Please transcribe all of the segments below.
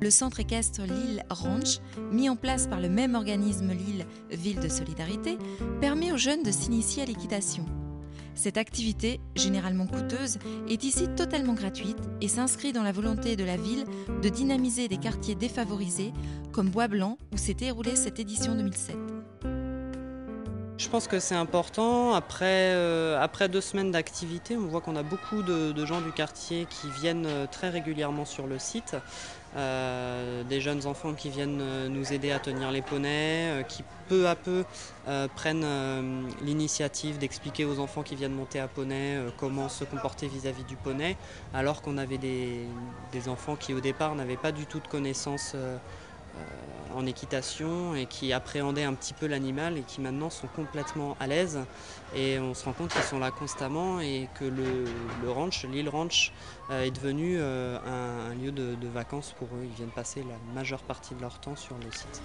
Le centre équestre Lille Ranch, mis en place par le même organisme Lille Ville de Solidarité, permet aux jeunes de s'initier à l'équitation. Cette activité, généralement coûteuse, est ici totalement gratuite et s'inscrit dans la volonté de la ville de dynamiser des quartiers défavorisés comme Bois-Blanc où s'est déroulée cette édition 2007. Je pense que c'est important. Après 2 semaines d'activité, on voit qu'on a beaucoup de gens du quartier qui viennent très régulièrement sur le site. Des jeunes enfants qui viennent nous aider à tenir les poneys, qui peu à peu prennent l'initiative d'expliquer aux enfants qui viennent monter à poney comment se comporter vis-à-vis du poney, alors qu'on avait des enfants qui au départ n'avaient pas du tout de connaissances en équitation et qui appréhendaient un petit peu l'animal et qui maintenant sont complètement à l'aise, et on se rend compte qu'ils sont là constamment et que le ranch, Lille Ranch, est devenu un lieu de vacances pour eux. Ils viennent passer la majeure partie de leur temps sur le site.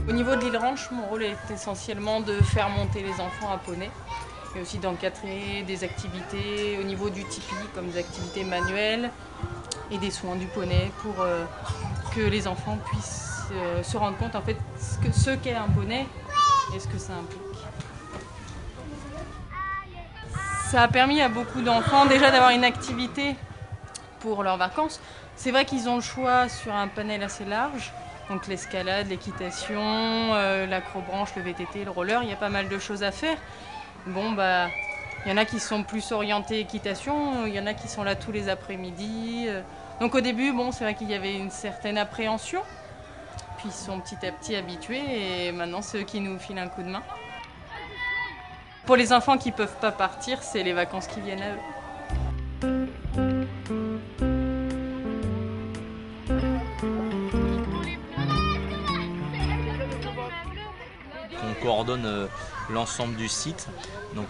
Au niveau de Lille Ranch, mon rôle est essentiellement de faire monter les enfants à poney et aussi d'encadrer des activités au niveau du tipi, comme des activités manuelles et des soins du poney pour que les enfants puissent se rendre compte en fait ce qu'est un poney et ce que ça implique. Ça a permis à beaucoup d'enfants déjà d'avoir une activité pour leurs vacances. C'est vrai qu'ils ont le choix sur un panel assez large, donc l'escalade, l'équitation, l'acrobranche, le VTT, le roller, il y a pas mal de choses à faire. Bon, il y en a qui sont plus orientés équitation, il y en a qui sont là tous les après-midi. Donc au début, c'est vrai qu'il y avait une certaine appréhension. Puis ils sont petit à petit habitués et maintenant c'est eux qui nous filent un coup de main. Pour les enfants qui ne peuvent pas partir, c'est les vacances qui viennent à eux. On coordonne l'ensemble du site, donc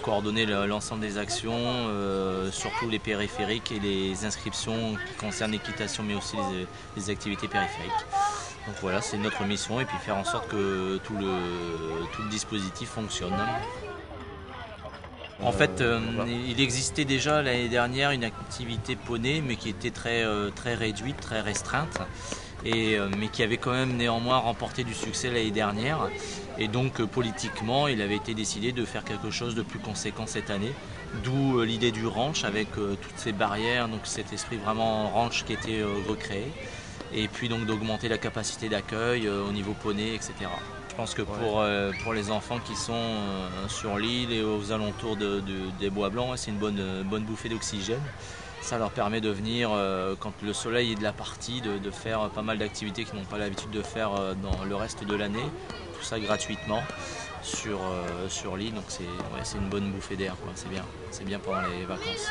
coordonner l'ensemble des actions, surtout les périphériques et les inscriptions qui concernent l'équitation, mais aussi les activités périphériques. Donc voilà, c'est notre mission, et puis faire en sorte que tout le dispositif fonctionne. En fait, il existait déjà l'année dernière une activité poney, mais qui était très réduite, très restreinte, mais qui avait quand même néanmoins remporté du succès l'année dernière. Et donc politiquement, il avait été décidé de faire quelque chose de plus conséquent cette année, d'où l'idée du ranch avec toutes ces barrières, donc cet esprit vraiment ranch qui était recréé, et puis donc d'augmenter la capacité d'accueil au niveau poney, etc. Je pense que pour les enfants qui sont sur l'île et aux alentours des Bois-Blancs, c'est une bonne bouffée d'oxygène. Ça leur permet de venir, quand le soleil est de la partie, de faire pas mal d'activités qu'ils n'ont pas l'habitude de faire dans le reste de l'année. Tout ça gratuitement sur l'île, donc c'est une bonne bouffée d'air, c'est bien pendant les vacances.